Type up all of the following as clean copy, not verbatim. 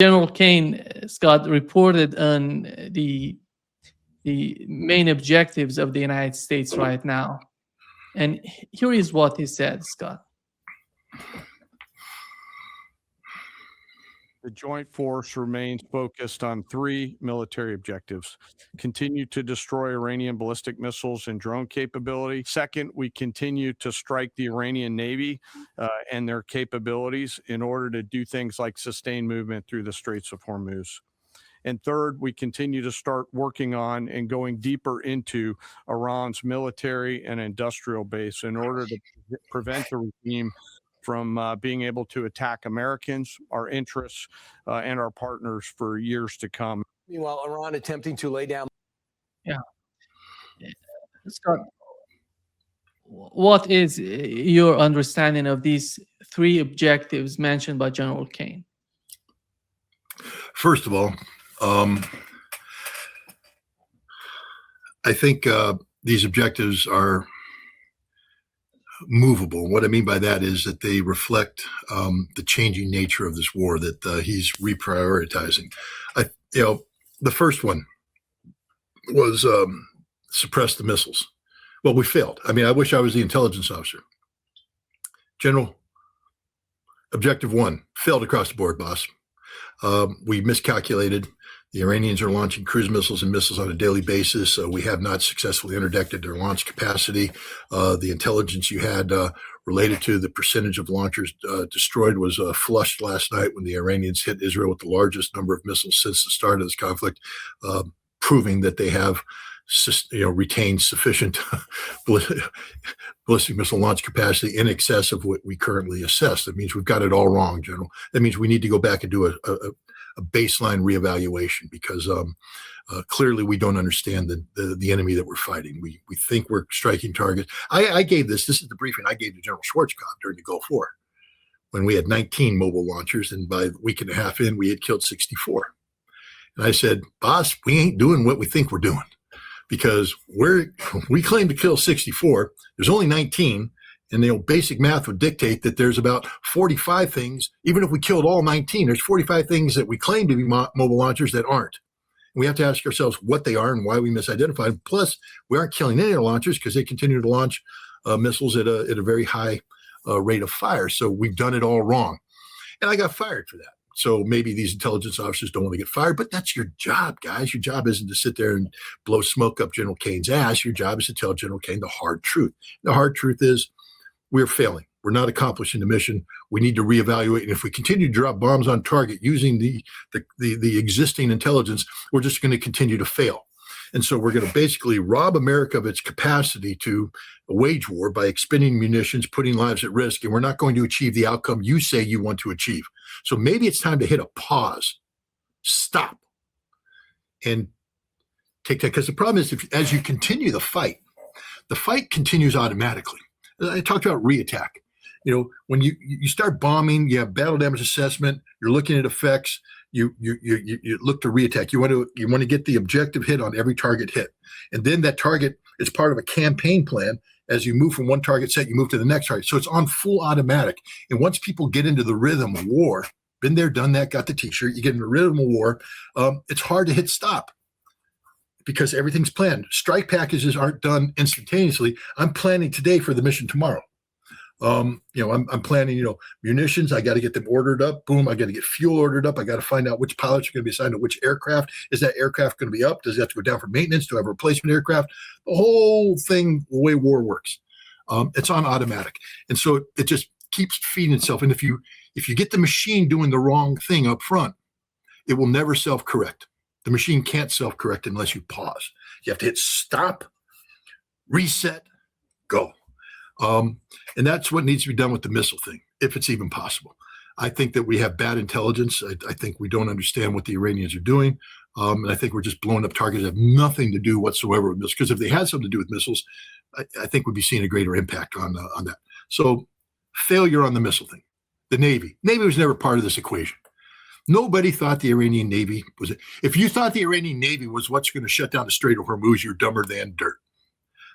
General Kane, Scott, reported on the main objectives of the United States right now. And here is what he said, Scott. The joint force remains focused on 3 military objectives. Continue to destroy Iranian ballistic missiles and drone capability. Second, we continue to strike the Iranian Navy and their capabilities in order to do things like sustain movement through the Straits of Hormuz. And third, we continue to start working on and going deeper into Iran's military and industrial base in order to prevent the regime from being able to attack Americans, our interests, and our partners for years to come. Meanwhile, Iran attempting to lay down. Yeah. Scott, what is your understanding of these 3 objectives mentioned by General Kane? First of all, I think these objectives are movable. What I mean by that is that they reflect the changing nature of this war that he's reprioritizing. The first one was suppress the missiles. Well, we failed. I mean, I wish I was the intelligence officer. General, objective 1 failed across the board, boss. We miscalculated. The Iranians are launching cruise missiles and missiles on a daily basis. We have not successfully interdicted their launch capacity. The intelligence you had related to the percentage of launchers destroyed was flushed last night when the Iranians hit Israel with the largest number of missiles since the start of this conflict, proving that they have retained sufficient ballistic missile launch capacity in excess of what we currently assess. That means we've got it all wrong, General. That means we need to go back and do a baseline reevaluation because clearly we don't understand the enemy that we're fighting. We think we're striking targets. I gave this is the briefing I gave to General Schwarzkopf during the Gulf War when we had 19 mobile launchers, and by a week and a half in, we had killed 64. And I said, boss, we ain't doing what we think we're doing because we claim to kill 64. There's only 19. And basic math would dictate that there's about 45 things, even if we killed all 19, there's 45 things that we claim to be mobile launchers that aren't. And we have to ask ourselves what they are and why we misidentified. Plus, we aren't killing any of the launchers because they continue to launch missiles at a very high rate of fire. So we've done it all wrong. And I got fired for that. So maybe these intelligence officers don't want to get fired, but that's your job, guys. Your job isn't to sit there and blow smoke up General Kane's ass. Your job is to tell General Kane the hard truth. The hard truth is, we're failing. We're not accomplishing the mission. We need to reevaluate. And if we continue to drop bombs on target using the existing intelligence, we're just going to continue to fail. And so we're going to basically rob America of its capacity to wage war by expending munitions, putting lives at risk, and we're not going to achieve the outcome you say you want to achieve. So maybe it's time to hit a pause, stop, and take that. Because the problem is, as you continue the fight continues automatically. I talked about reattack. When you start bombing, you have battle damage assessment. You're looking at effects. You look to reattack. You want to get the objective hit on every target hit, and then that target is part of a campaign plan. As you move from one target set, you move to the next target. So it's on full automatic. And once people get into the rhythm of war, been there, done that, got the T-shirt. You get in the rhythm of war. It's hard to hit stop. Because everything's planned. Strike packages aren't done instantaneously. I'm planning today for the mission tomorrow. I'm planning, munitions. I got to get them ordered up. Boom. I got to get fuel ordered up. I got to find out which pilots are going to be assigned to which aircraft. Is that aircraft going to be up? Does it have to go down for maintenance? Do I have a replacement aircraft? The whole thing, the way war works, it's on automatic. And so it just keeps feeding itself. And if you get the machine doing the wrong thing up front, it will never self-correct. The machine can't self-correct unless you pause. You have to hit stop, reset, go. And that's what needs to be done with the missile thing, if it's even possible. I think that we have bad intelligence. I think we don't understand what the Iranians are doing. And I think we're just blowing up targets that have nothing to do whatsoever with missiles. Because if they had something to do with missiles, I think we'd be seeing a greater impact on that. So failure on the missile thing. The Navy. Navy was never part of this equation. Nobody thought the Iranian Navy was it. If you thought the Iranian Navy was what's going to shut down the Strait of Hormuz, you're dumber than dirt.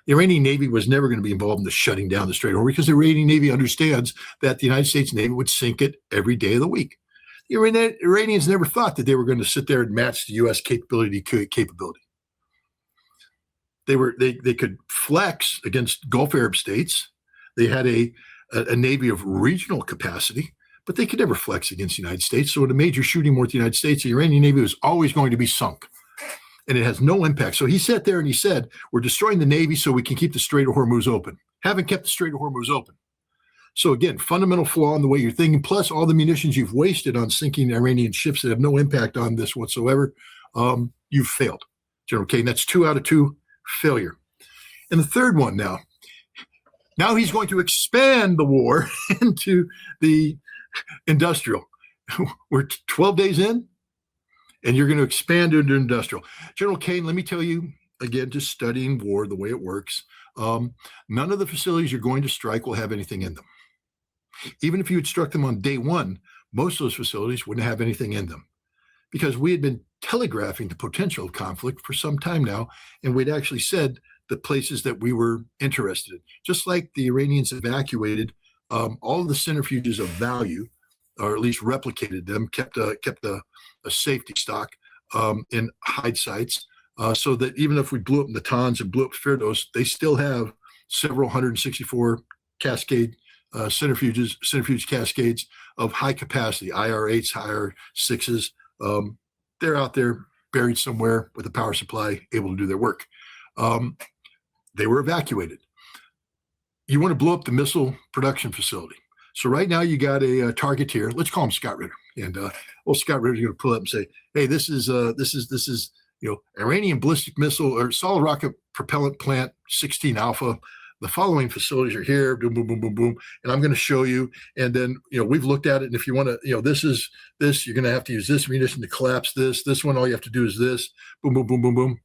The Iranian Navy was never going to be involved in the shutting down the Strait of Hormuz because the Iranian Navy understands that the United States Navy would sink it every day of the week. The Iranians never thought that they were going to sit there and match the U.S. capability. They could flex against Gulf Arab states. They had a navy of regional capacity, but they could never flex against the United States. So in a major shooting war with the United States, the Iranian navy was always going to be sunk, and it has no impact. So he sat there and he said, we're destroying the navy so we can keep the Strait of Hormuz open. Haven't kept the Strait of Hormuz open. So again, fundamental flaw in the way you're thinking, plus all the munitions you've wasted on sinking Iranian ships that have no impact on this whatsoever. You've failed, General Kane. That's 2 out of 2 failure. And the third one now he's going to expand the war into the industrial. We're 12 days in, and you're going to expand into industrial. General Kane, let me tell you, again, just studying war, the way it works, none of the facilities you're going to strike will have anything in them. Even if you had struck them on day one, most of those facilities wouldn't have anything in them, because we had been telegraphing the potential of conflict for some time now, and we'd actually said the places that we were interested in. Just like the Iranians evacuated all of the centrifuges of value, or at least replicated them, kept a safety stock in hide sites, so that even if we blew up Natanz and blew up Firdos, they still have several 164 cascade centrifuge cascades of high capacity, IR-8s, IR-6s. They're out there buried somewhere with a power supply, able to do their work. They were evacuated. You want to blow up the missile production facility. So right now you got a targeteer. Let's call him Scott Ritter. And old Scott Ritter's going to pull up and say, "Hey, this is Iranian ballistic missile or solid rocket propellant plant 16 Alpha. The following facilities are here. Boom, boom, boom, boom, boom. And I'm going to show you. And then we've looked at it. And if you want to, this is this. You're going to have to use this munition to collapse this. This one, all you have to do is this. Boom, boom, boom, boom, boom.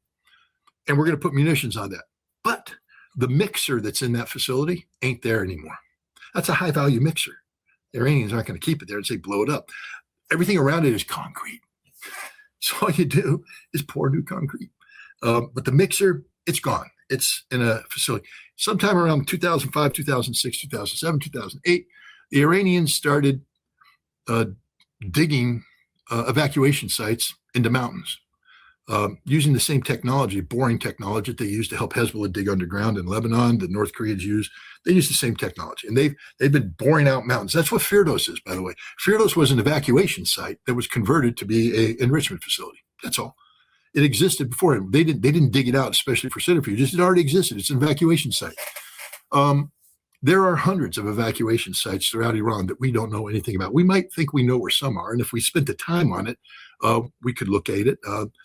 And we're going to put munitions on that. But the mixer that's in that facility ain't there anymore. That's a high value mixer. The Iranians aren't going to keep it there and say blow it up. Everything around it is concrete. So all you do is pour new concrete. But the mixer, it's gone. It's in a facility. Sometime around 2005, 2006, 2007, 2008, the Iranians started digging evacuation sites into mountains. Using the same technology, boring technology that they use to help Hezbollah dig underground in Lebanon, that North Koreans use. They use the same technology, and they've been boring out mountains. That's what Firdos is, by the way. Firdos was an evacuation site that was converted to be an enrichment facility. That's all. It existed before. They didn't dig it out, especially for centrifuges. It already existed. It's an evacuation site. There are hundreds of evacuation sites throughout Iran that we don't know anything about. We might think we know where some are, and if we spent the time on it, we could locate it.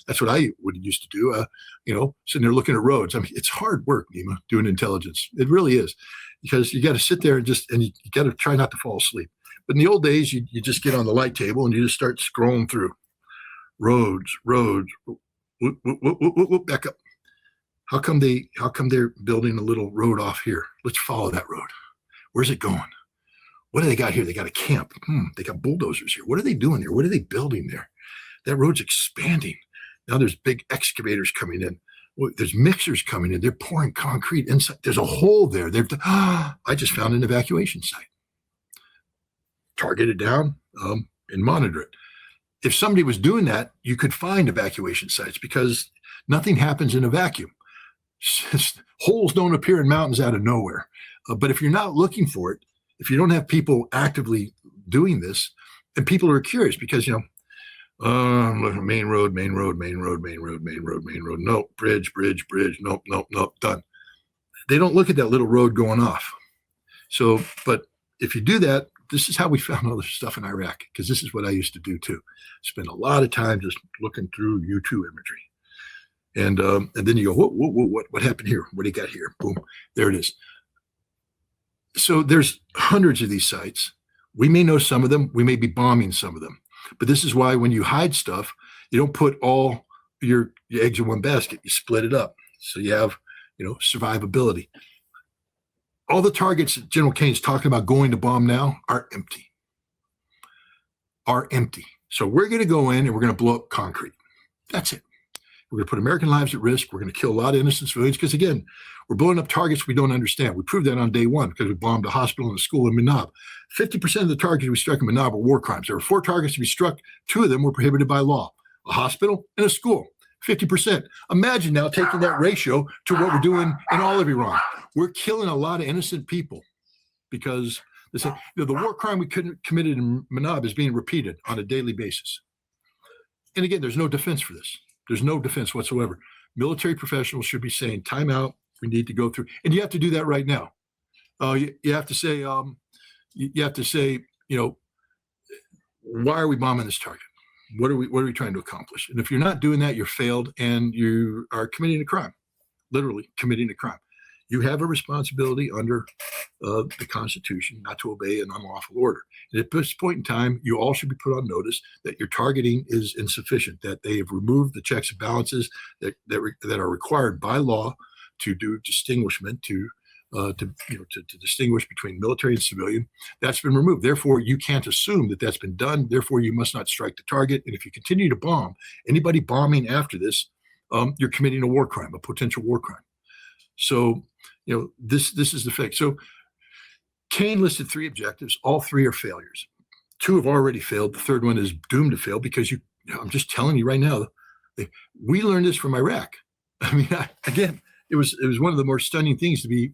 That's what I would used to do, sitting there looking at roads. I mean, it's hard work, Nima, doing intelligence. It really is, because you got to sit there and you got to try not to fall asleep. But in the old days, you just get on the light table and you just start scrolling through roads, back up. How come they're building a little road off here? Let's follow that road. Where's it going? What do they got here? They got a camp. They got bulldozers here. What are they doing there? What are they building there? That road's expanding. Now there's big excavators coming in. There's mixers coming in. They're pouring concrete inside. There's a hole there. I just found an evacuation site. Target it down and monitor it. If somebody was doing that, you could find evacuation sites, because nothing happens in a vacuum. Holes don't appear in mountains out of nowhere. But if you're not looking for it, if you don't have people actively doing this, and people are curious, because, I'm looking main road. Nope, bridge. Nope, done. They don't look at that little road going off. So, but if you do that, this is how we found all this stuff in Iraq, because this is what I used to do too. Spend a lot of time just looking through U2 imagery. And then you go, what happened here? What do you got here? Boom, there it is. So there's hundreds of these sites. We may know some of them. We may be bombing some of them. But this is why when you hide stuff, you don't put all your eggs in one basket. You split it up. So you have, survivability. All the targets that General Kane's talking about going to bomb now are empty. So we're going to go in and we're going to blow up concrete. That's it. We're going to put American lives at risk. We're going to kill a lot of innocent civilians because, again, we're blowing up targets we don't understand. We proved that on day one because we bombed a hospital and a school in Manab. 50% of the targets we struck in Manab were war crimes. There were 4 targets to be struck. 2 of them were prohibited by law, a hospital and a school. 50%. Imagine now taking that ratio to what we're doing in all of Iran. We're killing a lot of innocent people because the war crime we committed in Manab is being repeated on a daily basis. And again, there's no defense for this. There's no defense whatsoever. Military professionals should be saying, time out, we need to go through. And you have to do that right now. You have to say, why are we bombing this target? What are we trying to accomplish? And if you're not doing that, you're failed and you are committing a crime, literally committing a crime. You have a responsibility under the Constitution not to obey an unlawful order. And at this point in time, you all should be put on notice that your targeting is insufficient, that they have removed the checks and balances that are required by law to do distinguishment, to distinguish between military and civilian. That's been removed. Therefore, you can't assume that that's been done. Therefore, you must not strike the target. And if you continue to bomb, anybody bombing after this, you're committing a war crime, a potential war crime. So, this is the fact. So Kane listed 3 objectives. All 3 are failures. 2 have already failed. The third one is doomed to fail because I'm just telling you right now, we learned this from Iraq. I mean, again, it was one of the more stunning things to be,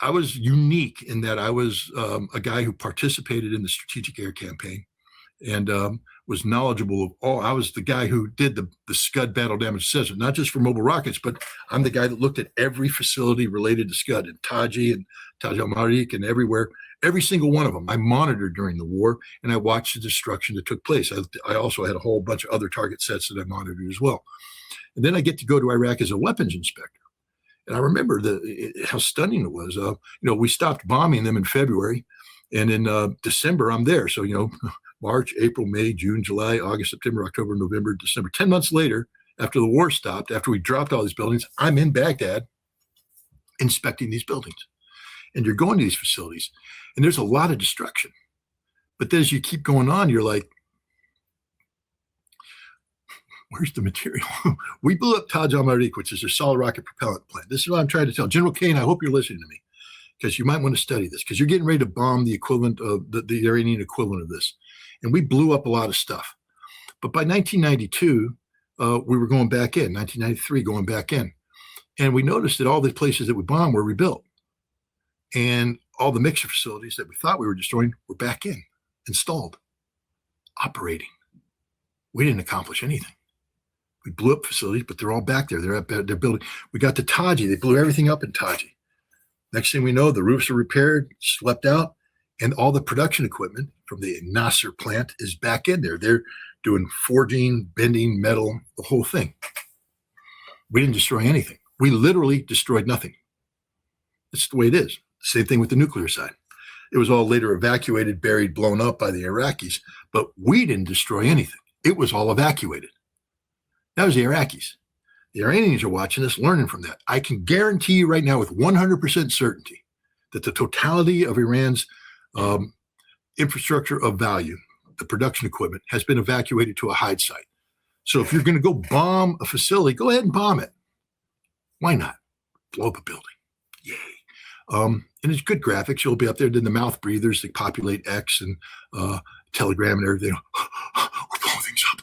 I was unique in that I was a guy who participated in the strategic air campaign and was knowledgeable of all. I was the guy who did the Scud battle damage assessment, not just for mobile rockets, but I'm the guy that looked at every facility related to Scud in Taji and Taj al-Mariq and everywhere, every single one of them. I monitored during the war and I watched the destruction that took place. I also had a whole bunch of other target sets that I monitored as well. And then I get to go to Iraq as a weapons inspector. And I remember how stunning it was. We stopped bombing them in February, and in December I'm there. So, March, April, May, June, July, August, September, October, November, December. 10 months later, after the war stopped, after we dropped all these buildings, I'm in Baghdad inspecting these buildings. And you're going to these facilities, and there's a lot of destruction. But then as you keep going on, you're like, where's the material? We blew up Taj al-Mariq, which is a solid rocket propellant plant. This is what I'm trying to tell. General Kane, I hope you're listening to me because you might want to study this because you're getting ready to bomb the equivalent of the Iranian equivalent of this. And we blew up a lot of stuff. But by 1992, we were going back in, 1993, going back in. And we noticed that all the places that we bombed were rebuilt. And all the mixer facilities that we thought we were destroying were back in, installed, operating. We didn't accomplish anything. We blew up facilities, but they're all back there. They're building. We got to Taji. They blew everything up in Taji. Next thing we know, the roofs are repaired, swept out, and all the production equipment from the Nasser plant is back in there. They're doing forging, bending, metal, the whole thing. We didn't destroy anything. We literally destroyed nothing. It's the way it is. Same thing with the nuclear side. It was all later evacuated, buried, blown up by the Iraqis, but we didn't destroy anything. It was all evacuated. That was the Iraqis. The Iranians are watching this, learning from that. I can guarantee you right now with 100% certainty that the totality of Iran's infrastructure of value, the production equipment, has been evacuated to a hide site. So if you're going to go bomb a facility, go ahead and bomb it. Why not? Blow up a building. Yay. And it's good graphics. You'll be up there, then the mouth breathers that populate X and Telegram and everything. We're blowing things up.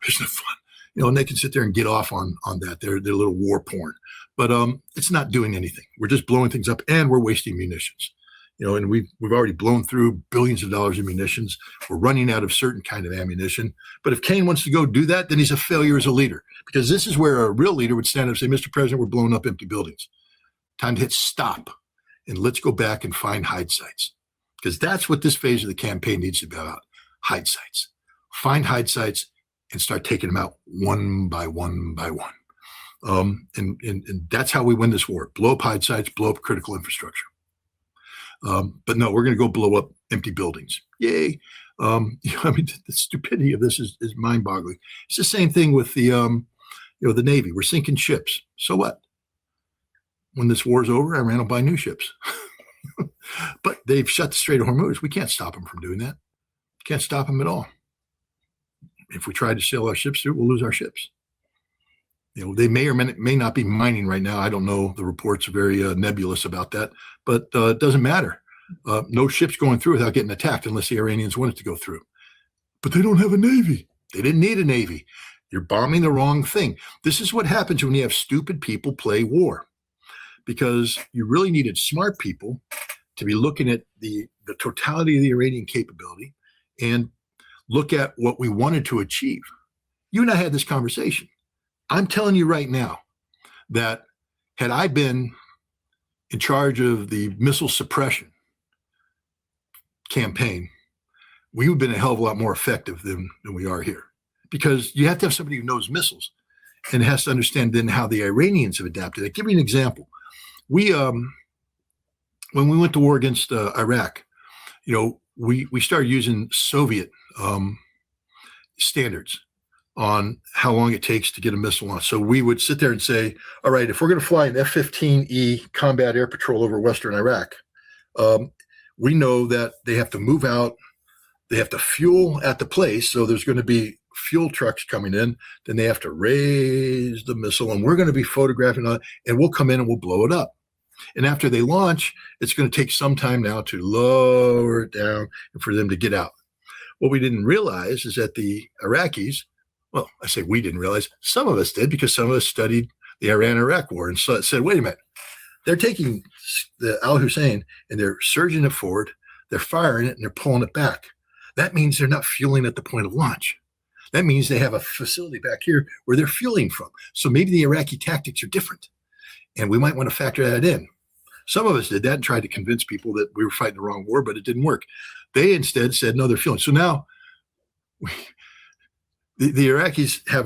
Isn't it fun? And they can sit there and get off on that. They're little war porn. But it's not doing anything. We're just blowing things up and we're wasting munitions. And we've already blown through billions of dollars in munitions. We're running out of certain kind of ammunition. But if Kane wants to go do that, then he's a failure as a leader. Because this is where a real leader would stand up and say, Mr. President, we're blowing up empty buildings. Time to hit stop. And let's go back and find hide sites. Because that's what this phase of the campaign needs to be about. Hide sites. Find hide sites and start taking them out one by one by one. And that's how we win this war. Blow up hide sites, blow up critical infrastructure. But no, we're going to go blow up empty buildings. Yay. The stupidity of this is mind-boggling. It's the same thing with the Navy. We're sinking ships. So what? When this war's over, Iran will buy new ships. But they've shut the Strait of Hormuz. We can't stop them from doing that. Can't stop them at all. If we try to sail our ships through, we'll lose our ships. They may or may not be mining right now. I don't know. The reports are very nebulous about that, but it doesn't matter. No ships going through without getting attacked unless the Iranians want it to go through. But they don't have a navy. They didn't need a navy. You're bombing the wrong thing. This is what happens when you have stupid people play war, because you really needed smart people to be looking at the totality of the Iranian capability and look at what we wanted to achieve. You and I had this conversation. I'm telling you right now that had I been in charge of the missile suppression campaign, we would have been a hell of a lot more effective than we are here, because you have to have somebody who knows missiles and has to understand then how the Iranians have adapted. I'll give you an example. We, when we went to war against Iraq, we started using Soviet standards on how long it takes to get a missile launched. So we would sit there and say, all right, if we're going to fly an F-15E combat air patrol over Western Iraq, we know that they have to move out, they have to fuel at the place. So there's going to be fuel trucks coming in, then they have to raise the missile, and we're going to be photographing it, and we'll come in and we'll blow it up. And after they launch, it's going to take some time now to lower it down and for them to get out. What we didn't realize is that the Iraqis, well, I say we didn't realize, some of us did, because some of us studied the Iran-Iraq war and said, wait a minute, they're taking the Al-Hussein and they're surging it forward, they're firing it, and they're pulling it back. That means they're not fueling at the point of launch. That means they have a facility back here where they're fueling from. So maybe the Iraqi tactics are different, and we might want to factor that in. Some of us did that and tried to convince people that we were fighting the wrong war, but it didn't work. They instead said, no, they're fueling. So now the Iraqis have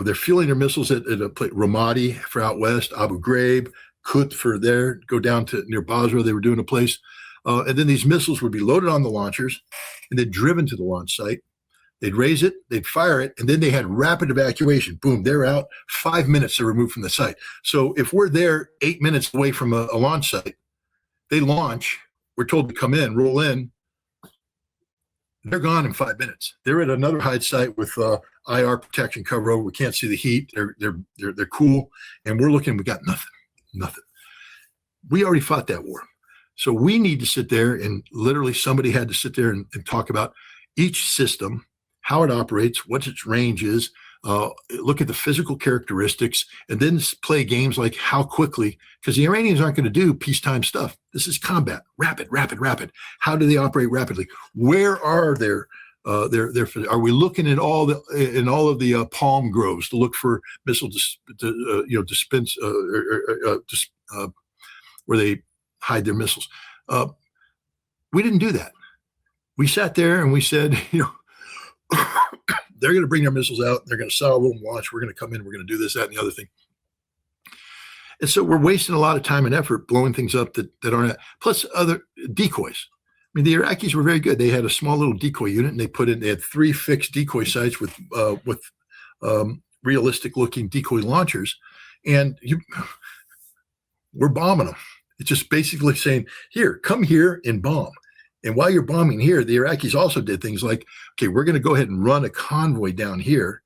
they're fueling their missiles at a place, Ramadi for out west, Abu Ghraib, Kut for there, go down to near Basra, they were doing a place. And then these missiles would be loaded on the launchers and then driven to the launch site. They'd raise it, they'd fire it, and then they had rapid evacuation. Boom, they're out. 5 minutes they're removed from the site. So if we're there 8 minutes away from a launch site, they launch, we're told to come in, roll in, they're gone in 5 minutes. They're at another hide site with IR protection cover over. We can't see the heat. They're cool, and we're looking. We got nothing. We already fought that war, so we need to sit there and literally somebody had to sit there and talk about each system, how it operates, what its range is, look at the physical characteristics, and then play games like how quickly, because the Iranians aren't going to do peacetime stuff. This is combat, rapid. How do they operate rapidly? Where are are we looking at all of the palm groves to look for missile dispense where they hide their missiles? We didn't do that. We sat there and we said, they're going to bring their missiles out. They're going to salvo and launch. We're going to come in. We're going to do this, that, and the other thing. And so we're wasting a lot of time and effort blowing things up that aren't. Plus other decoys. I mean, the Iraqis were very good. They had a small little decoy unit, and they had 3 fixed decoy sites with realistic-looking decoy launchers, and we're bombing them. It's just basically saying, here, come here and bomb. And while you're bombing here, the Iraqis also did things like, okay, we're going to go ahead and run a convoy down here,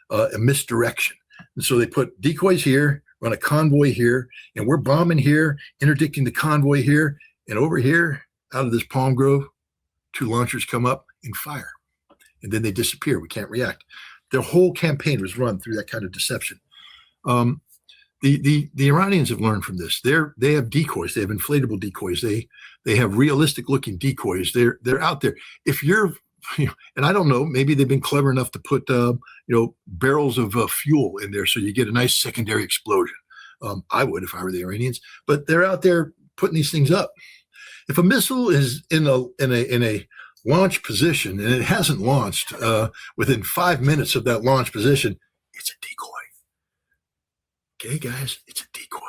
a misdirection. And so they put decoys here, run a convoy here, and we're bombing here, interdicting the convoy here, and over here, out of this palm grove, 2 launchers come up and fire. And then they disappear. We can't react. Their whole campaign was run through that kind of deception. The Iranians have learned from this. They have decoys. They have inflatable decoys. They have realistic looking decoys. They're out there. If you're, and I don't know, maybe they've been clever enough to put barrels of fuel in there so you get a nice secondary explosion. I would if I were the Iranians. But they're out there putting these things up. If a missile is in a launch position and it hasn't launched within 5 minutes of that launch position, it's a decoy. Okay, guys, it's a decoy.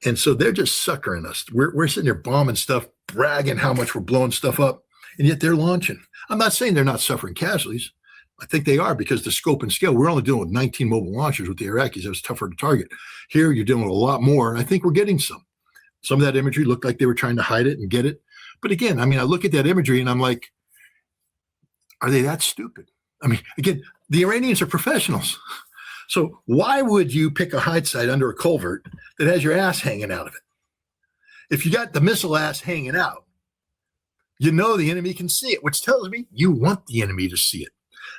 And so they're just suckering us. We're sitting there bombing stuff, bragging how much we're blowing stuff up, and yet they're launching. I'm not saying they're not suffering casualties. I think they are, because the scope and scale, we're only dealing with 19 mobile launchers with the Iraqis. It was tougher to target. Here, you're dealing with a lot more. I think we're getting some. Some of that imagery looked like they were trying to hide it and get it. But again, I mean, I look at that imagery and I'm like, are they that stupid? I mean, again, the Iranians are professionals. So why would you pick a hide site under a culvert that has your ass hanging out of it? If you got the missile ass hanging out, you know the enemy can see it, which tells me you want the enemy to see it.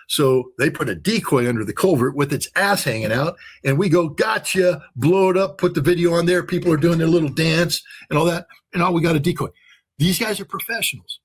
So they put a decoy under the culvert with its ass hanging out, and we go, gotcha, blow it up, put the video on there. People are doing their little dance and all that, and we got a decoy. These guys are professionals.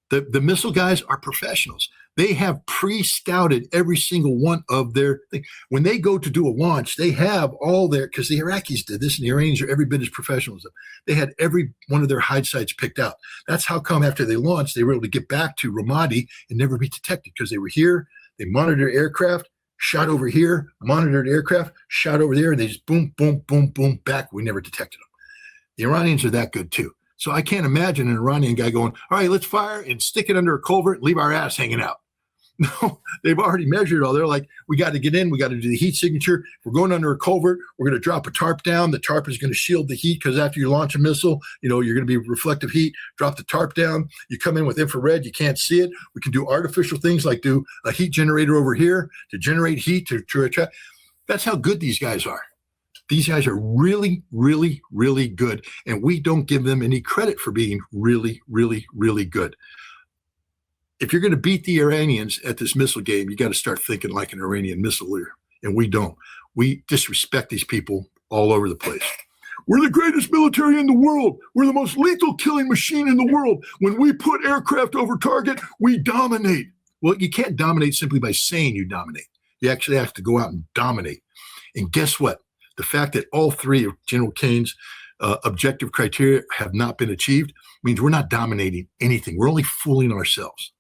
The missile guys are professionals. They have pre-scouted every single one of their things. When they go to do a launch, they have all their, because the Iraqis did this and the Iranians are every bit as professional as them. They had every one of their hide sites picked out. That's how come after they launched, they were able to get back to Ramadi and never be detected, because they were here, they monitored aircraft, shot over here, monitored aircraft, shot over there, and they just boom, boom, boom, boom, back. We never detected them. The Iranians are that good too. So I can't imagine an Iranian guy going, all right, let's fire and stick it under a culvert and leave our ass hanging out. No, they've already measured all. They're like, we got to get in. We got to do the heat signature. We're going under a culvert. We're going to drop a tarp down. The tarp is going to shield the heat, because after you launch a missile, you're going to be reflective heat. Drop the tarp down. You come in with infrared. You can't see it. We can do artificial things like do a heat generator over here to generate heat to attract. That's how good these guys are. These guys are really, really, really good. And we don't give them any credit for being really, really, really good. If you're going to beat the Iranians at this missile game, you got to start thinking like an Iranian missileer. And we don't. We disrespect these people all over the place. We're the greatest military in the world. We're the most lethal killing machine in the world. When we put aircraft over target, we dominate. Well, you can't dominate simply by saying you dominate. You actually have to go out and dominate. And guess what? The fact that all three of General Kane's objective criteria have not been achieved means we're not dominating anything. We're only fooling ourselves.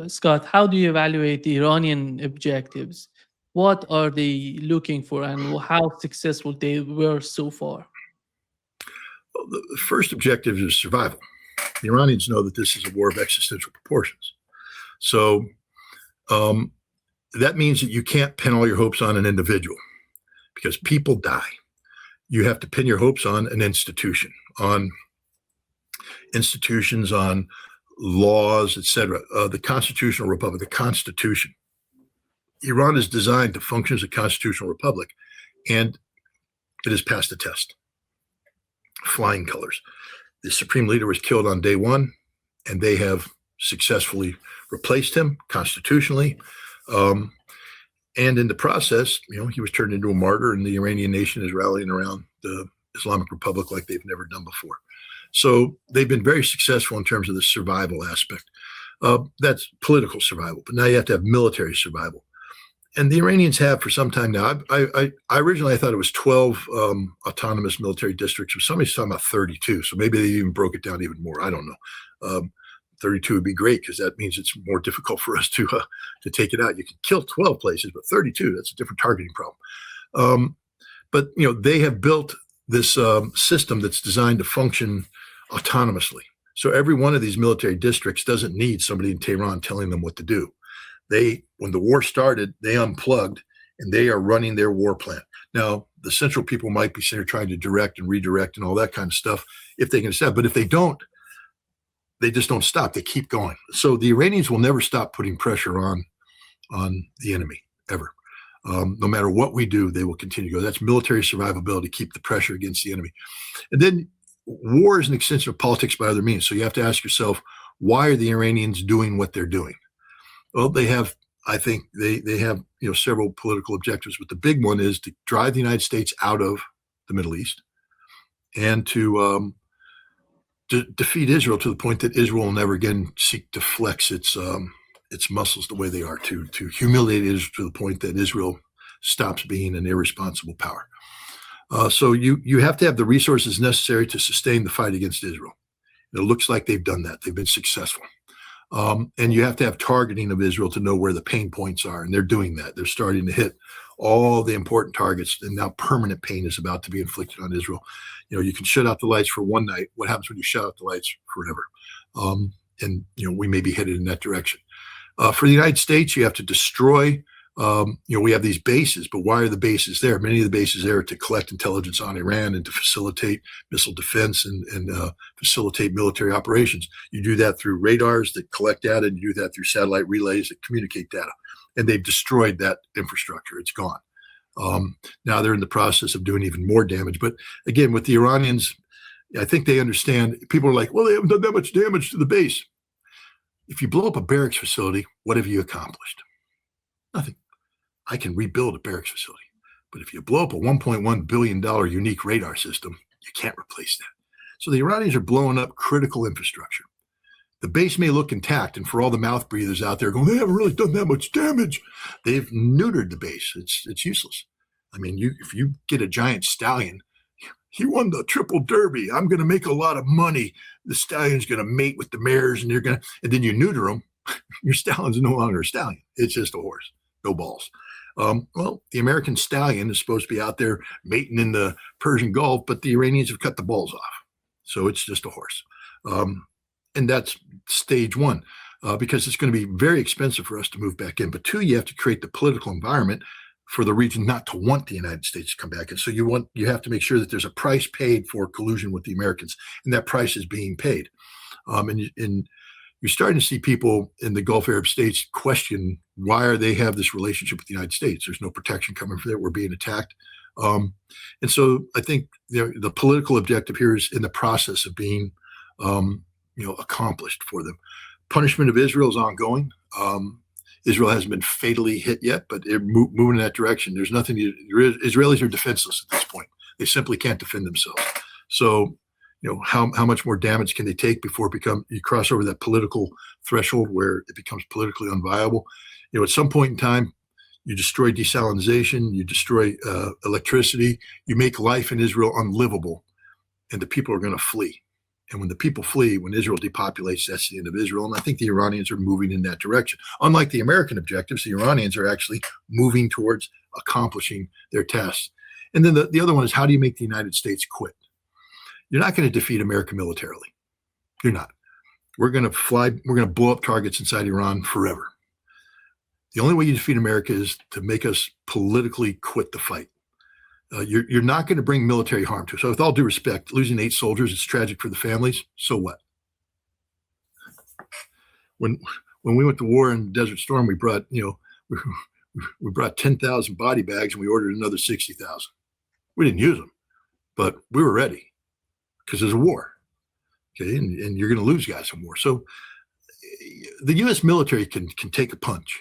Scott, how do you evaluate the Iranian objectives? What are they looking for, and how successful they were so far? Well, the first objective is survival. The Iranians know that this is a war of existential proportions. So that means that you can't pin all your hopes on an individual, because people die. You have to pin your hopes on an institution, on institutions, on laws, etc. The constitutional republic, the Constitution. Iran is designed to function as a constitutional republic, and it has passed the test. Flying colors. The supreme leader was killed on day one, and they have successfully replaced him constitutionally. And in the process, he was turned into a martyr, and the Iranian nation is rallying around the Islamic Republic like they've never done before. So they've been very successful in terms of the survival aspect. That's political survival, but now you have to have military survival. And the Iranians have for some time now. I originally thought it was 12 autonomous military districts, or somebody's talking about 32. So maybe they even broke it down even more. I don't know. 32 would be great, because that means it's more difficult for us to take it out. You can kill 12 places, but 32, that's a different targeting problem. But they have built this system that's designed to function autonomously. So every one of these military districts doesn't need somebody in Tehran telling them what to do. When the war started, they unplugged, and they are running their war plan. Now, the central people might be sitting there trying to direct and redirect and all that kind of stuff if they can stop. But if they don't, they just don't stop. They keep going. So the Iranians will never stop putting pressure on the enemy, ever. No matter what we do, they will continue to go. That's military survivability, keep the pressure against the enemy. And then war is an extension of politics by other means. So you have to ask yourself, why are the Iranians doing what they're doing? Well, I think they have several political objectives, but the big one is to drive the United States out of the Middle East, and to defeat Israel to the point that Israel will never again seek to flex its muscles the way they are, to humiliate Israel to the point that Israel stops being an irresponsible power. So you have to have the resources necessary to sustain the fight against Israel. It looks like they've done that. They've been successful. And you have to have targeting of Israel to know where the pain points are. And they're doing that. They're starting to hit all the important targets. And now permanent pain is about to be inflicted on Israel. You can shut out the lights for one night. What happens when you shut out the lights forever? And we may be headed in that direction. For the United States, you have to destroy We have these bases, but why are the bases there? Many of the bases there are to collect intelligence on Iran and to facilitate missile defense and facilitate military operations. You do that through radars that collect data, and you do that through satellite relays that communicate data. And they've destroyed that infrastructure. It's gone. Now they're in the process of doing even more damage. But again, with the Iranians, I think they understand. People are like, well, they haven't done that much damage to the base. If you blow up a barracks facility, what have you accomplished? Nothing. I can rebuild a barracks facility. But if you blow up a $1.1 billion unique radar system, you can't replace that. So the Iranians are blowing up critical infrastructure. The base may look intact, and for all the mouth breathers out there going, they haven't really done that much damage, they've neutered the base. It's useless. I mean, if you get a giant stallion, he won the triple derby. I'm going to make a lot of money. The stallion's going to mate with the mares, and then you neuter them. Your stallion's no longer a stallion. It's just a horse, no balls. Well, the American stallion is supposed to be out there mating in the Persian Gulf, but the Iranians have cut the balls off. So it's just a horse. And that's stage one, because it's going to be very expensive for us to move back in. But two, you have to create the political environment for the region not to want the United States to come back. And so you have to make sure that there's a price paid for collusion with the Americans, and that price is being paid. And you're starting to see people in the Gulf Arab states question why they have this relationship with the United States. There's no protection coming for that. We're being attacked. And so I think the political objective here is in the process of being accomplished for them. Punishment of Israel is ongoing. Israel hasn't been fatally hit yet, but they're moving in that direction. There's nothing. Israelis are defenseless at this point. They simply can't defend themselves. So, how much more damage can they take before you cross over that political threshold where it becomes politically unviable? At some point in time, you destroy desalination, you destroy electricity, you make life in Israel unlivable, and the people are going to flee. And when the people flee, when Israel depopulates, that's the end of Israel. And I think the Iranians are moving in that direction. Unlike the American objectives, the Iranians are actually moving towards accomplishing their tasks. And then the other one is, how do you make the United States quit? You're not going to defeat America militarily. You're not. We're going to blow up targets inside Iran forever. The only way you defeat America is to make us politically quit the fight. You're not going to bring military harm to us. So with all due respect, losing 8 soldiers, it's tragic for the families. So what? When we went to war in Desert Storm, we brought, we brought 10,000 body bags and we ordered another 60,000. We didn't use them, but we were ready because there's a war. Okay. And you're going to lose guys in war. So the U.S. military can take a punch,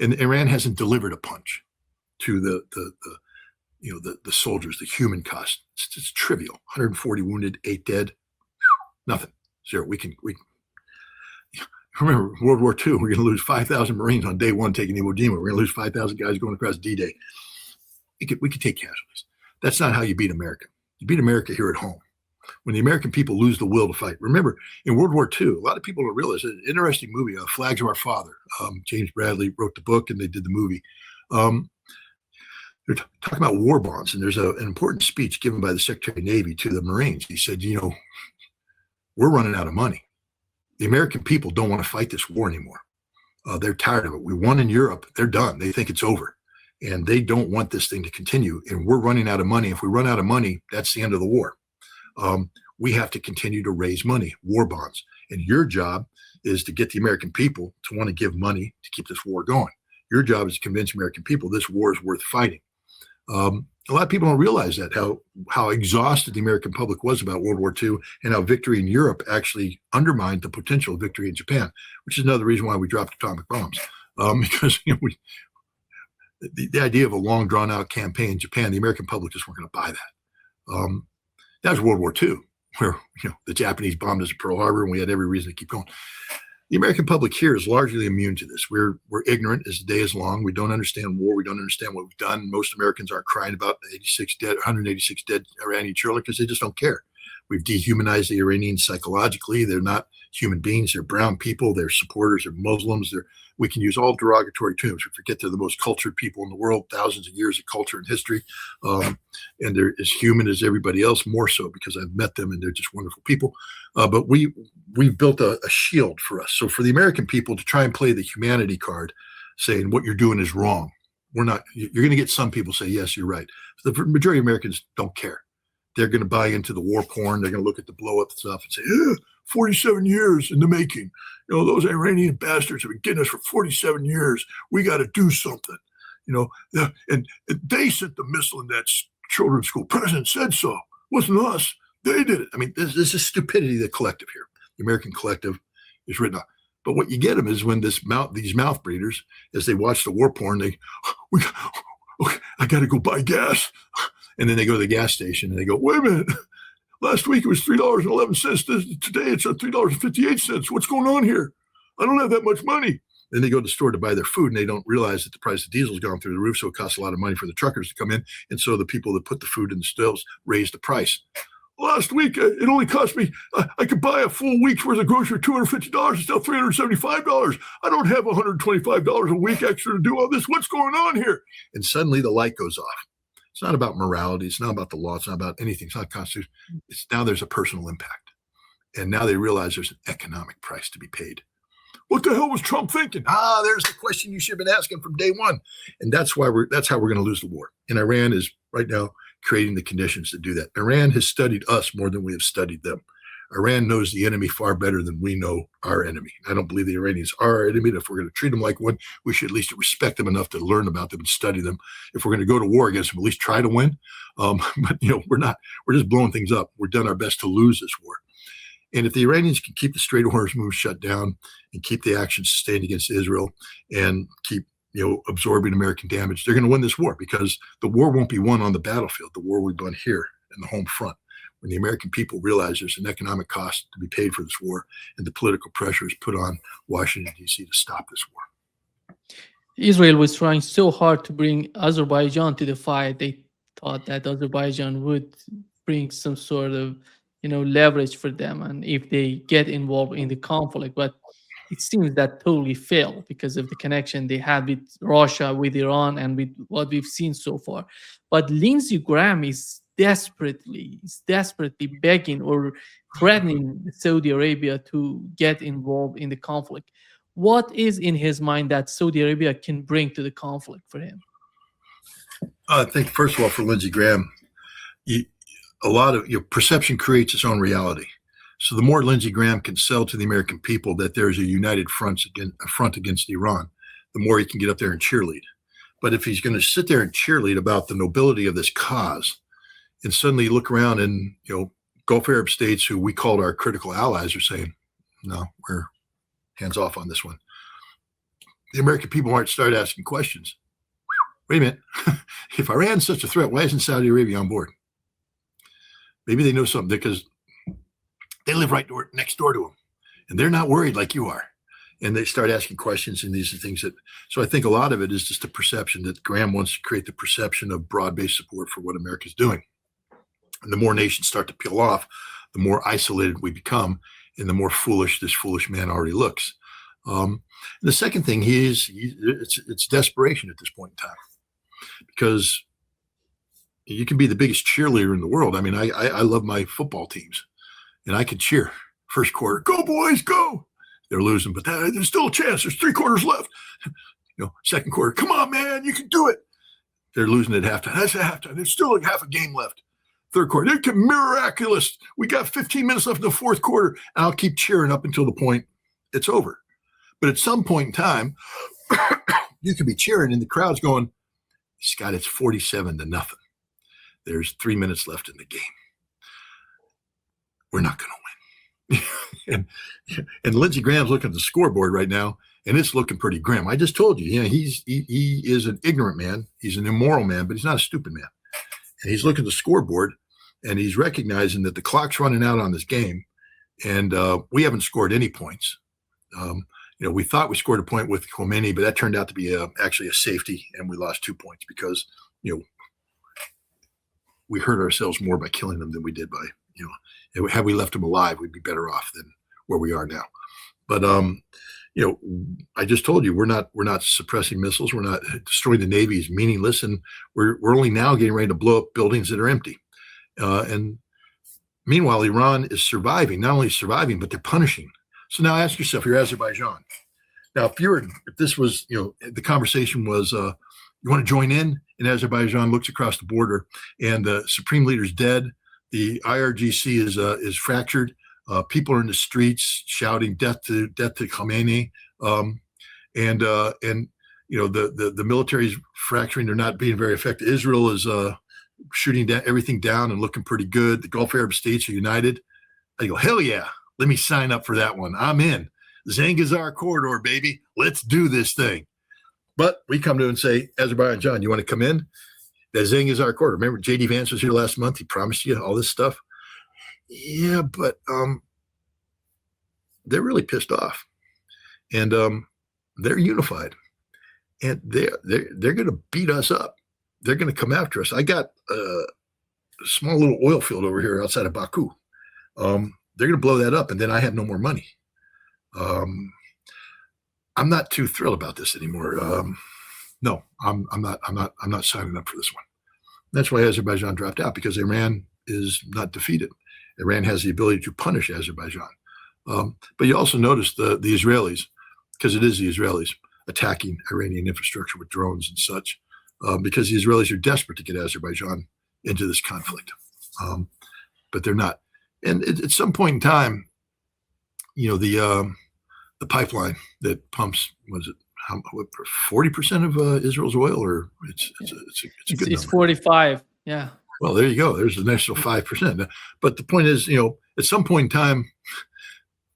and Iran hasn't delivered a punch to the soldiers. The human cost, it's trivial. 140 wounded, 8 dead, nothing, 0. We can remember World War II. We're going to lose 5,000 Marines on day one taking Iwo Jima. We're going to lose 5,000 guys going across D-Day. We could take casualties. That's not how you beat America. You beat America here at home. When the American people lose the will to fight. Remember, in World War II, a lot of people don't realize, an interesting movie, Flags of Our Father. James Bradley wrote the book and they did the movie. They're talking about war bonds, and there's an important speech given by the Secretary of Navy to the Marines. He said, we're running out of money. The American people don't want to fight this war anymore. They're tired of it. We won in Europe. They're done. They think it's over. And they don't want this thing to continue. And we're running out of money. If we run out of money, that's the end of the war. We have to continue to raise money, war bonds. And your job is to get the American people to want to give money to keep this war going. Your job is to convince American people this war is worth fighting. A lot of people don't realize that, how exhausted the American public was about World War II and how victory in Europe actually undermined the potential of victory in Japan, which is another reason why we dropped atomic bombs. Because the idea of a long drawn out campaign in Japan, the American public just weren't going to buy that. That was World War II, where the Japanese bombed us at Pearl Harbor and we had every reason to keep going. The American public here is largely immune to this. We're ignorant as the day is long. We don't understand war. We don't understand what we've done. Most Americans aren't crying about 186 dead Iranian children because they just don't care. We've dehumanized the Iranians psychologically. They're not human beings. They're brown people. They're supporters. They're Muslims. We can use all derogatory terms. We forget they're the most cultured people in the world, thousands of years of culture and history. And they're as human as everybody else, more so because I've met them and they're just wonderful people. But we've built a shield for us. So for the American people to try and play the humanity card, saying what you're doing is wrong, we're not. You're going to get some people say, yes, you're right. The majority of Americans don't care. They're going to buy into the war porn. They're going to look at the blow up stuff and say, 47 years in the making. Those Iranian bastards have been getting us for 47 years. We got to do something. And they sent the missile in that children's school. President said so. It wasn't us. They did it. I mean, this is stupidity, the collective here. The American collective is written off. But what you get them is when these mouth breeders, as they watch the war porn, I got to go buy gas. And then they go to the gas station and they go, wait a minute. Last week it was $3.11. Today it's at $3.58. What's going on here? I don't have that much money. Then they go to the store to buy their food and they don't realize that the price of diesel's gone through the roof. So it costs a lot of money for the truckers to come in. And so the people that put the food in the stoves raise the price. Last week, it only cost me, I could buy a full week's worth of grocery for $250. It's now $375. I don't have $125 a week extra to do all this. What's going on here? And suddenly the light goes off. It's not about morality. It's not about the law. It's not about anything. It's not constitution. It's now there's a personal impact. And now they realize there's an economic price to be paid. What the hell was Trump thinking? There's the question you should have been asking from day one. And that's how we're going to lose the war. And Iran is right now creating the conditions to do that. Iran has studied us more than we have studied them. Iran knows the enemy far better than we know our enemy. I don't believe the Iranians are our enemy. If we're going to treat them like one, we should at least respect them enough to learn about them and study them. If we're going to go to war against them, at least try to win. But we're not. We're just blowing things up. We've done our best to lose this war. And if the Iranians can keep the Strait of Hormuz shut down and keep the actions sustained against Israel and keep absorbing American damage, they're going to win this war, because the war won't be won on the battlefield. The war will be won here in the home front. When the American people realize there's an economic cost to be paid for this war, and the political pressure is put on Washington, D.C. to stop this war. Israel was trying so hard to bring Azerbaijan to the fight. They thought that Azerbaijan would bring some sort of, leverage for them, and if they get involved in the conflict. But it seems that totally failed because of the connection they had with Russia, with Iran, and with what we've seen so far. But Lindsey Graham is desperately begging or threatening Saudi Arabia to get involved in the conflict. What is in his mind that Saudi Arabia can bring to the conflict for him? I think, first of all, for Lindsey Graham, a lot of perception creates its own reality. So the more Lindsey Graham can sell to the American people that there's a united front against Iran, the more he can get up there and cheerlead. But if he's going to sit there and cheerlead about the nobility of this cause, and suddenly look around and, Gulf Arab states who we called our critical allies are saying, no, we're hands off on this one. The American people might start asking questions. Wait a minute. If Iran's such a threat, why isn't Saudi Arabia on board? Maybe they know something, because they live next door to them, and they're not worried like you are. And they start asking questions, and these are things so I think a lot of it is just the perception that Graham wants to create the perception of broad-based support for what America's doing. And the more nations start to peel off, the more isolated we become, and the more foolish this foolish man already looks. And the second thing it's desperation at this point in time, because you can be the biggest cheerleader in the world. I mean, I love my football teams, and I can cheer. First quarter, go boys, go. They're losing, but there's still a chance. There's 3 quarters left. Second quarter, come on, man, you can do it. They're losing at halftime. That's at halftime. There's still half a game left. Third quarter, it's miraculous. We got 15 minutes left in the fourth quarter, and I'll keep cheering up until the point it's over. But at some point in time, you could be cheering, and the crowd's going, Scott, it's 47-0. There's 3 minutes left in the game. We're not going to win. and Lindsey Graham's looking at the scoreboard right now, and it's looking pretty grim. I just told you, he is an ignorant man. He's an immoral man, but he's not a stupid man. And he's looking at the scoreboard, and he's recognizing that the clock's running out on this game, and we haven't scored any points. We thought we scored a point with Khomeini, but that turned out to be actually a safety, and we lost 2 points because we hurt ourselves more by killing them than we did by had we left them alive, we'd be better off than where we are now. But I just told you, we're not suppressing missiles. We're not destroying the Navy is meaningless, and we're only now getting ready to blow up buildings that are empty. And meanwhile, Iran is surviving. Not only surviving, but they're punishing. So now ask yourself, you're Azerbaijan. Now, if this was, the conversation was, You want to join in? And Azerbaijan looks across the border, and the supreme leader's dead. The IRGC is fractured. People are in the streets shouting "Death to Khamenei," and the military's fracturing. They're not being very effective. Israel is shooting everything down and looking pretty good. The Gulf Arab states are united. I go, hell yeah! Let me sign up for that one. I'm in. Zangezur corridor, baby. Let's do this thing. But we come to him and say, Azerbaijan, you want to come in? That Zangezur corridor. Remember, J.D. Vance was here last month. He promised you all this stuff. Yeah, but they're really pissed off, and they're unified, and they're going to beat us up. They're going to come after us. I got a small little oil field over here outside of Baku. They're going to blow that up, and then I have no more money. I'm not too thrilled about this anymore. No, I'm not signing up for this one. That's why Azerbaijan dropped out, because Iran is not defeated. Iran has the ability to punish Azerbaijan. But you also notice the Israelis, because it is the Israelis attacking Iranian infrastructure with drones and such, because the Israelis are desperate to get Azerbaijan into this conflict. But they're not. And at some point in time, the pipeline that pumps, was it 40% of Israel's oil, or it's a good It's number. 45. Yeah. Well, there you go. There's the national 5%. But the point is, at some point in time,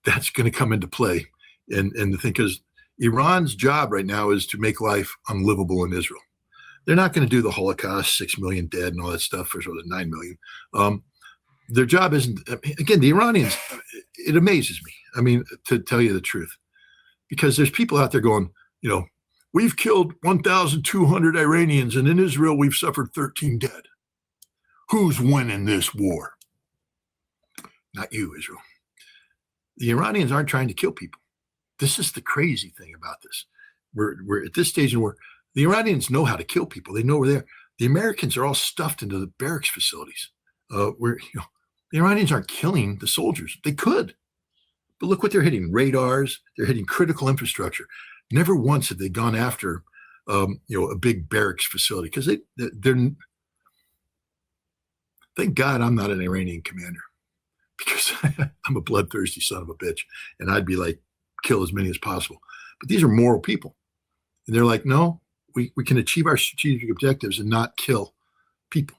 that's going to come into play. And the thing is, Iran's job right now is to make life unlivable in Israel. They're not going to do the Holocaust, 6 million dead and all that stuff. First of all, 9 million. Their job isn't, again, the Iranians, it amazes me. I mean, to tell you the truth, because there's people out there going, we've killed 1,200 Iranians, and in Israel, we've suffered 13 dead. Who's winning this war? Not you, Israel. The Iranians aren't trying to kill people. This is the crazy thing about this. We're at this stage in war. The Iranians know how to kill people. They know we're there. The Americans are all stuffed into the barracks facilities. The Iranians aren't killing the soldiers. They could. But look what they're hitting. Radars. They're hitting critical infrastructure. Never once have they gone after, a big barracks facility, because they're. Thank God I'm not an Iranian commander, because I'm a bloodthirsty son of a bitch, and I'd be like, kill as many as possible. But these are moral people, and they're like, no, we can achieve our strategic objectives and not kill people.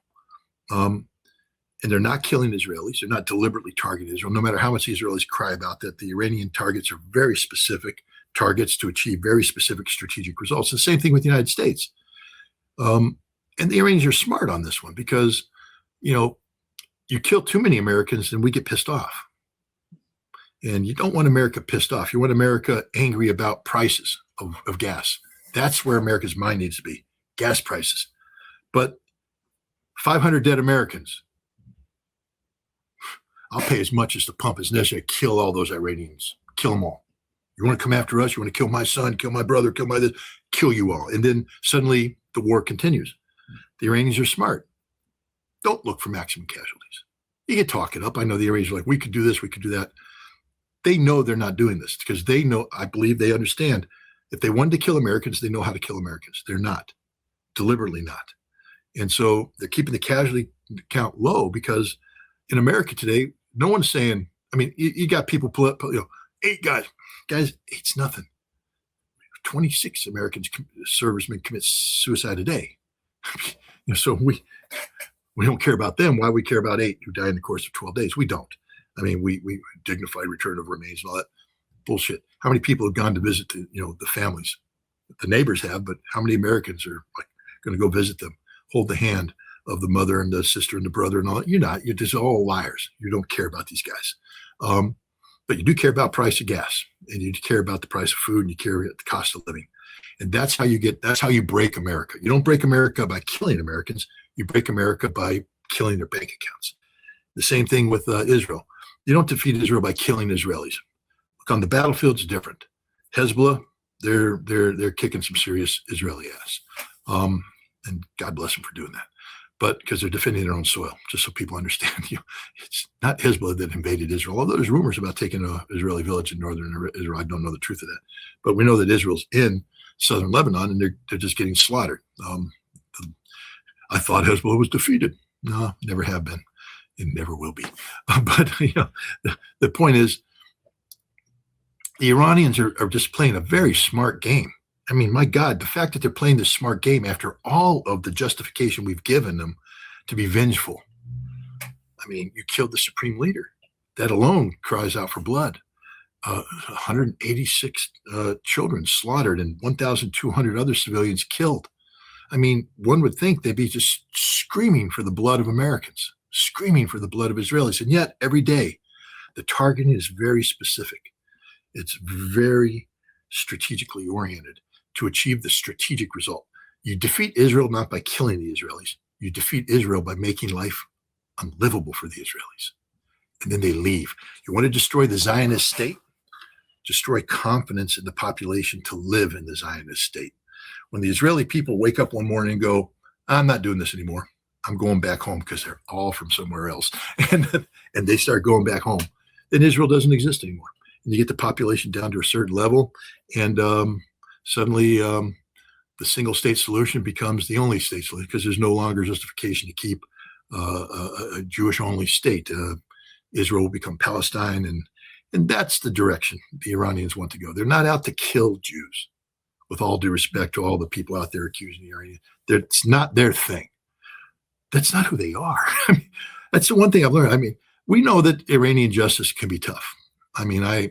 And they're not killing Israelis. They're not deliberately targeting Israel, no matter how much the Israelis cry about that. The Iranian targets are very specific targets to achieve very specific strategic results. The same thing with the United States. And the Iranians are smart on this one, because, you kill too many Americans and we get pissed off. And you don't want America pissed off. You want America angry about prices of gas. That's where America's mind needs to be, gas prices. But 500 dead Americans, I'll pay as much as the pump is necessary to kill all those Iranians. Kill them all. You want to come after us? You want to kill my son, kill my brother, kill my this, kill you all. And then suddenly the war continues. The Iranians are smart. Don't look for maximum casualties. You can talk it up. I know the Iranians are like, we could do this, we could do that. They know they're not doing this, because they know, I believe they understand, if they wanted to kill Americans, they know how to kill Americans. They're not, deliberately not. And so they're keeping the casualty count low, because in America today, no one's saying, I mean, you got people, 8 guys. Guys, 8's nothing. 26 Americans, servicemen, commit suicide a day. So we don't care about them. Why we care about 8 who die in the course of 12 days? We don't. I mean, we dignified return of remains and all that bullshit. How many people have gone to visit the families? The neighbors have, but how many Americans are like going to go visit them, hold the hand of the mother and the sister and the brother and all that? You're not. You're just all liars. You don't care about these guys. But you do care about price of gas, and you care about the price of food, and you care about the cost of living. And that's how you break America. You don't break America by killing Americans. You break America by killing their bank accounts. The same thing with Israel. You don't defeat Israel by killing Israelis. Look, on the battlefield, it's different. Hezbollah, they're kicking some serious Israeli ass. And God bless them for doing that. But because they're defending their own soil, just so people understand, it's not Hezbollah that invaded Israel. Although there's rumors about taking an Israeli village in northern Israel. I don't know the truth of that. But we know that Israel's in southern Lebanon, and they're just getting slaughtered. I thought Hezbollah was defeated. No, never have been. It never will be. But the point is, the Iranians are just playing a very smart game. I mean, my God, the fact that they're playing this smart game after all of the justification we've given them to be vengeful. I mean, you killed the supreme leader. That alone cries out for blood. 186 children slaughtered and 1,200 other civilians killed. I mean, one would think they'd be just screaming for the blood of Americans, screaming for the blood of Israelis. And yet, every day, the targeting is very specific. It's very strategically oriented to achieve the strategic result. You defeat Israel not by killing the Israelis. You defeat Israel by making life unlivable for the Israelis. And then they leave. You want to destroy the Zionist state? Destroy confidence in the population to live in the Zionist state. When the Israeli people wake up one morning and go, I'm not doing this anymore. I'm going back home, because they're all from somewhere else. And they start going back home. Then Israel doesn't exist anymore. And you get the population down to a certain level, and suddenly the single state solution becomes the only state solution, because there's no longer justification to keep a Jewish only state. Israel will become Palestine, and that's the direction the Iranians want to go. They're not out to kill Jews, with all due respect to all the people out there accusing the Iranians. It's not their thing. That's not who they are. I mean, that's the one thing I've learned. I mean, we know that Iranian justice can be tough. I mean, I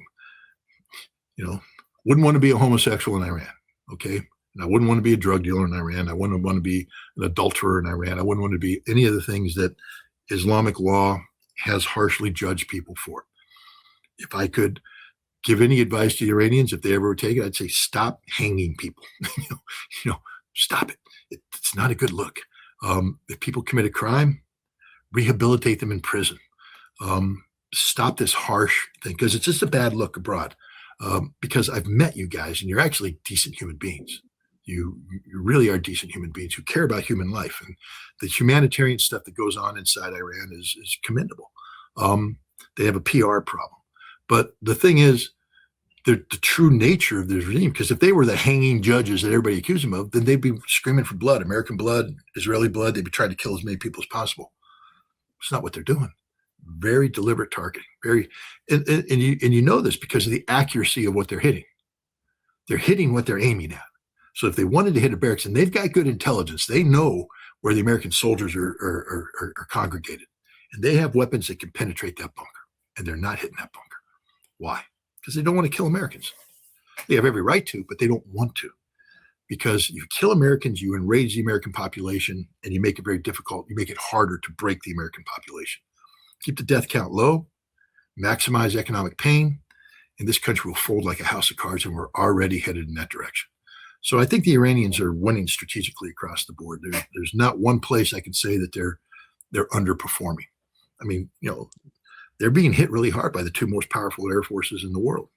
wouldn't want to be a homosexual in Iran, okay? And I wouldn't want to be a drug dealer in Iran. I wouldn't want to be an adulterer in Iran. I wouldn't want to be any of the things that Islamic law has harshly judged people for. If I could give any advice to the Iranians, if they ever take it, I'd say, stop hanging people. Stop it. It's not a good look. If people commit a crime, rehabilitate them in prison. Stop this harsh thing, because it's just a bad look abroad. Because I've met you guys, and you're actually decent human beings. You really are decent human beings who care about human life, and the humanitarian stuff that goes on inside Iran is commendable. They have a PR problem, but the thing is, the true nature of this regime. Because if they were the hanging judges that everybody accused them of, then they'd be screaming for blood, American blood, Israeli blood. They'd be trying to kill as many people as possible. It's not what they're doing. Very deliberate targeting. And you know this because of the accuracy of what they're hitting. They're hitting what they're aiming at. So if they wanted to hit a barracks, and they've got good intelligence, they know where the American soldiers are congregated, and they have weapons that can penetrate that bunker, and they're not hitting that bunker. Why? Because they don't want to kill Americans. They have every right to, but they don't want to. Because you kill Americans, you enrage the American population, and you make it very difficult. You make it harder to break the American population. Keep the death count low, maximize economic pain, and this country will fold like a house of cards, and we're already headed in that direction. So I think the Iranians are winning strategically across the board. There's not one place I can say that they're underperforming. I mean, they're being hit really hard by the two most powerful air forces in the world.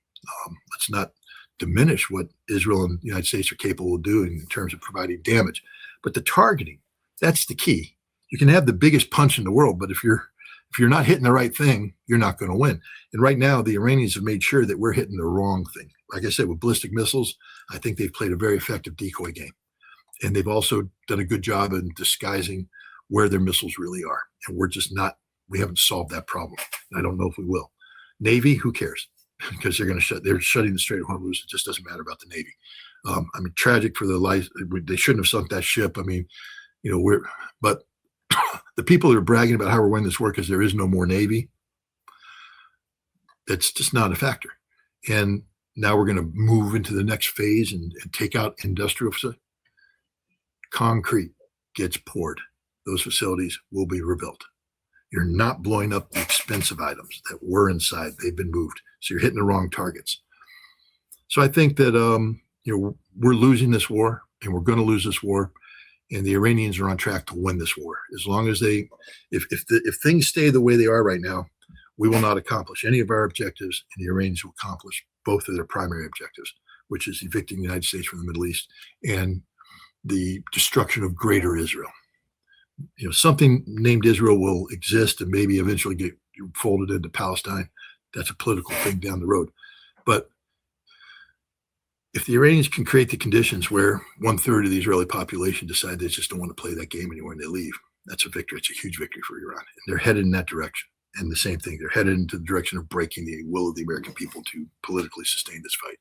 Let's not diminish what Israel and the United States are capable of doing in terms of providing damage. But the targeting, that's the key. You can have the biggest punch in the world, but if you're not hitting the right thing, you're not going to win. And right now, the Iranians have made sure that we're hitting the wrong thing. Like I said, with ballistic missiles, I think they've played a very effective decoy game. And they've also done a good job in disguising where their missiles really are. And we haven't solved that problem. And I don't know if we will. Navy, who cares? Because they're shutting the Strait of Hormuz. It just doesn't matter about the Navy. Tragic for the life. They shouldn't have sunk that ship. But the people that are bragging about how we're winning this war because there is no more Navy, that's just not a factor. And now we're going to move into the next phase and take out industrial facilities. Concrete gets poured. Those facilities will be rebuilt. You're not blowing up the expensive items that were inside. They've been moved. So you're hitting the wrong targets. So I think that we're losing this war, and we're going to lose this war. And the Iranians are on track to win this war. As long as if things stay the way they are right now, we will not accomplish any of our objectives, and the Iranians will accomplish both of their primary objectives, which is evicting the United States from the Middle East and the destruction of greater Israel. Something named Israel will exist and maybe eventually get folded into Palestine. That's a political thing down the road. But if the Iranians can create the conditions where 1/3 of the Israeli population decide they just don't want to play that game anymore and they leave, that's a victory. It's a huge victory for Iran. And they're headed in that direction. And the same thing, they're headed into the direction of breaking the will of the American people to politically sustain this fight.